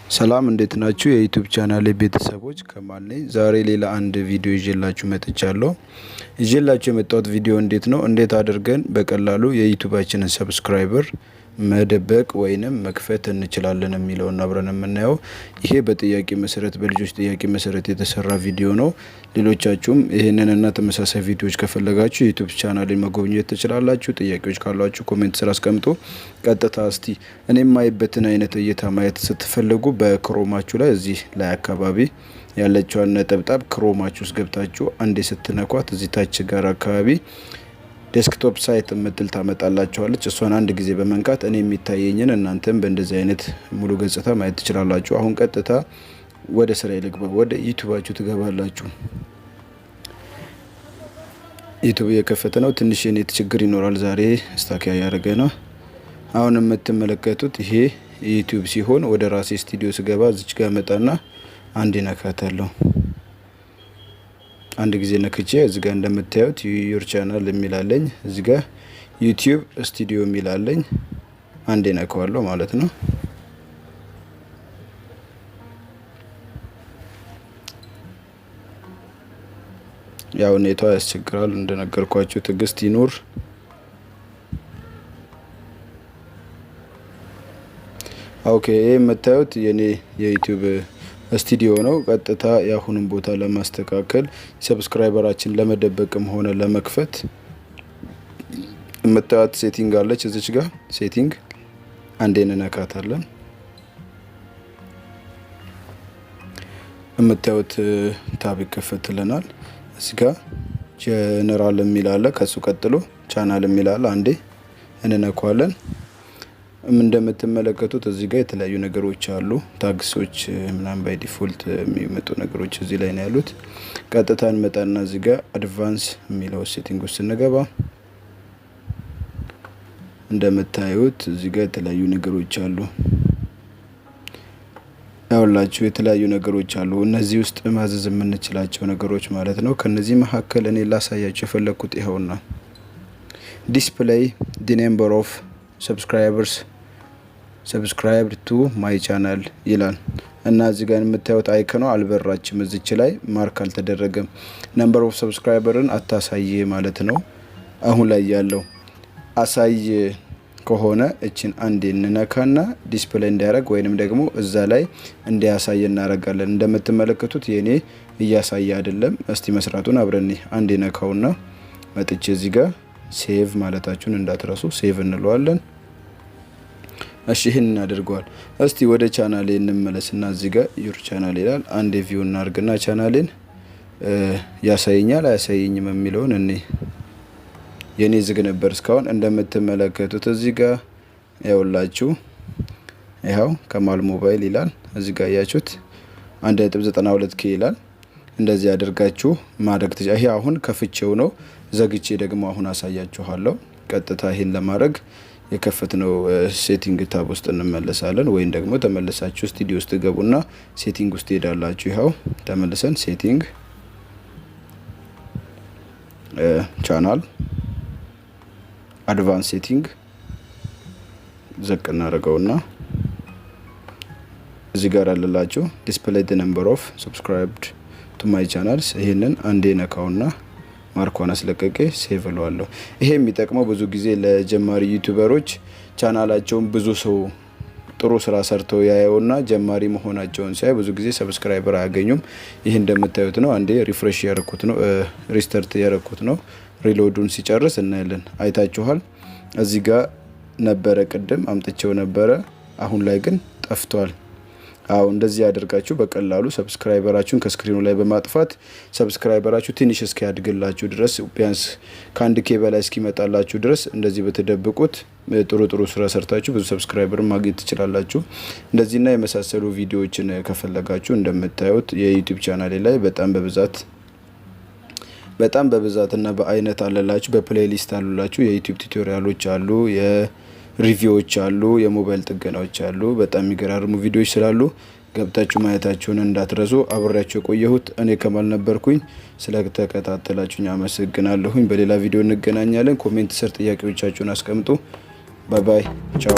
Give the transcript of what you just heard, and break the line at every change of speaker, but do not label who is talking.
ሰላም እንዴት ናችሁ? የዩቲዩብ ቻናሌ ቤተሰቦች ከማል ነኝ። ዛሬ ሌላ አንድ ቪዲዮ ይዤላችሁ መጥቻለሁ። ይዤላችሁ የመጣሁት ቪዲዮ እንዴት አድርገን በቀላሉ የዩቲዩባችንን ሰብስክራይበር መደበቅ ወይንም መክፈት እንችላለን የሚለውን አብረን የምናየው። ይሄ በጥያቄ መሰረት በልጆች ጥያቄ መሰረት የተሰራ ቪዲዮ ነው። ሌሎቻችሁም ይሄንንና ተመሳሳይ ቪዲዮዎች ከፈለጋችሁ የዩቲዩብ ቻናሌን መጎብኘት ትችላላችሁ። ጥያቄዎች ካሏችሁ ኮሜንት ስር አስቀምጡ። ቀጥታ እስቲ እኔ የማይበትን አይነት እይታ ማየት ስትፈልጉ በክሮማችሁ ላይ እዚህ ላይ አካባቢ ያለችውን ነጠብጣብ ክሮማችሁ ውስጥ ገብታችሁ አንዴ ስትነኳት እዚህ ታች ጋር አካባቢ ዴስክቶፕ ሳይት ምትል ታመጣላችኋለች። እሷን አንድ ጊዜ በመንካት እኔ የሚታየኝን እናንተም በእንደዚህ አይነት ሙሉ ገጽታ ማየት ትችላላችሁ። አሁን ቀጥታ ወደ ስራ ይልግባ። ወደ ዩቲዩባችሁ ትገባላችሁ። ዩቲዩብ የከፈተ ነው። ትንሽ የኔት ችግር ይኖራል ዛሬ ስታክ ያደረገ ነው። አሁን የምትመለከቱት ይሄ ዩቲዩብ ሲሆን ወደ ራሴ ስቱዲዮ ስገባ እዚች ጋር መጣና አንድ ነካታለሁ። አንድ ጊዜ ነክቼ እዚህ ጋር እንደምታዩት ዩር ቻናል የሚላለኝ እዚህ ጋር ዩቲዩብ ስቱዲዮ የሚላለኝ አንዴ ነካዋለሁ ማለት ነው። ያው ኔቷ ያስቸግራል እንደነገርኳችሁ ትግስት ይኑር። ኦኬ የምታዩት የኔ የዩቲዩብ ስቱዲዮ ነው። ቀጥታ ያሁንም ቦታ ለማስተካከል ሰብስክራይበራችን ለመደበቅም ሆነ ለመክፈት የምታዩት ሴቲንግ አለች። እዚች ጋር ሴቲንግ አንዴ እንነካታለን። የምታዩት ታብ ይከፈትልናል። እዚህ ጋር ጀነራል የሚል አለ። ከሱ ቀጥሎ ቻናል የሚል አለ። አንዴ እንነካዋለን። እንደምትመለከቱት እዚህ ጋር የተለያዩ ነገሮች አሉ። ታግሶች ምናምን ባይ ዲፎልት የሚመጡ ነገሮች እዚህ ላይ ነው ያሉት። ቀጥታ እንመጣና እዚህ ጋር አድቫንስ የሚለው ሴቲንግ ውስጥ እንገባ። እንደምታዩት እዚህ ጋር የተለያዩ ነገሮች አሉ። ያውላችሁ የተለያዩ ነገሮች አሉ። እነዚህ ውስጥ ማዘዝ የምንችላቸው ነገሮች ማለት ነው። ከነዚህ መካከል እኔ ላሳያችሁ የፈለኩት ይሄውና ዲስፕሌይ the number of subscribers subscribed to my channel ይላል እና እዚህ ጋር የምታዩት አይከኑ አልበራችም። እዚች ላይ ማርክ አልተደረገም። ነምበር ኦፍ ሰብስክራይበርን አታሳየ ማለት ነው። አሁን ላይ ያለው አሳይ ከሆነ እቺን አንዴ እንነካና ዲስፕሌይ እንዲያደርግ ወይንም ደግሞ እዛ ላይ እንዲያሳይ እናደርጋለን። እንደምትመለከቱት የኔ እያሳየ አይደለም። እስቲ መስራቱን አብረን አንዴ ነካውና መጥቼ እዚህ ጋር ሴቭ ማለታችሁን እንዳትረሱ። ሴቭ እንለዋለን። እሺ ይሄን እናደርገዋል። እስቲ ወደ ቻናሌ እንመለስና እዚህ ጋር ዩር ቻናል ይላል። አንዴ ቪው እናርግና ቻናሌን ያሳየኛል አያሳየኝም የሚለውን እኔ የኔ ዝግ ነበር እስካሁን። እንደምትመለከቱት እዚህ ጋር ያውላችሁ ይሄው ከማል ሞባይል ይላል። እዚህ ጋር ያያችሁት 1.92 ኬ ይላል። እንደዚህ አድርጋችሁ ማድረግ ይሄ አሁን ከፍቼው ነው። ዘግቼ ደግሞ አሁን አሳያችኋለሁ። ቀጥታ ይሄን ለማድረግ የከፈትነው ሴቲንግ ታብ ውስጥ እንመለሳለን። ወይን ደግሞ ተመለሳችሁ ስቱዲዮ ውስጥ ገቡና ሴቲንግ ውስጥ ሄዳላችሁ። ይሄው ተመልሰን ሴቲንግ ቻናል አድቫንስ ሴቲንግ ዘቅ እናደርገውና እዚህ ጋር አለላችሁ ዲስፕሌይ the number of subscribed to my channels ይሄንን አንዴ ነካውና ማርኳን አስለቀቀ ሴቭ ለዋለሁ። ይሄ የሚጠቅመው ብዙ ጊዜ ለጀማሪ ዩቲዩበሮች ቻናላቸውን ብዙ ሰው ጥሩ ስራ ሰርተው ያየውና ጀማሪ መሆናቸውን ሲያይ ብዙ ጊዜ ሰብስክራይበር አያገኙም። ይሄ እንደምታዩት ነው። አንዴ ሪፍሬሽ ያረኩት ነው ሪስታርት ያረኩት ነው። ሪሎዱን ሲጨርስ እናያለን። አይታችኋል። እዚህ ጋር ነበረ ቅድም አምጥቼው ነበረ። አሁን ላይ ግን ጠፍቷል። አው እንደዚህ ያደርጋችሁ በቀላሉ ሰብስክራይበራችሁን ከስክሪኑ ላይ በማጥፋት ሰብስክራይበራችሁ ትንሽ እስኪያድግላችሁ ድረስ ቢያንስ ከአንድ ኬ በላይ እስኪመጣላችሁ ድረስ እንደዚህ በተደብቁት ጥሩ ስራ ሰርታችሁ ብዙ ሰብስክራይበር ማግኘት ትችላላችሁ። እንደዚህና የመሳሰሉ ቪዲዮዎችን ከፈለጋችሁ እንደምታዩት የዩቲዩብ ቻናሌ ላይ በጣም በብዛትና በአይነት አለላችሁ። በፕሌሊስት አሉላችሁ። የዩቲዩብ ቱቶሪያሎች አሉ፣ ሪቪዎች አሉ፣ የሞባይል ጥገናዎች አሉ። በጣም የሚገራርሙ ቪዲዮዎች ስላሉ ገብታችሁ ማየታችሁን እንዳትረሱ። አብሬያችሁ ቆየሁት እኔ ከማል ነበርኩኝ። ስለተከታተላችሁኝ አመሰግናለሁኝ። በሌላ ቪዲዮ እንገናኛለን። ኮሜንት ስር ጥያቄዎቻችሁን አስቀምጡ። ባይ ባይ ቻው።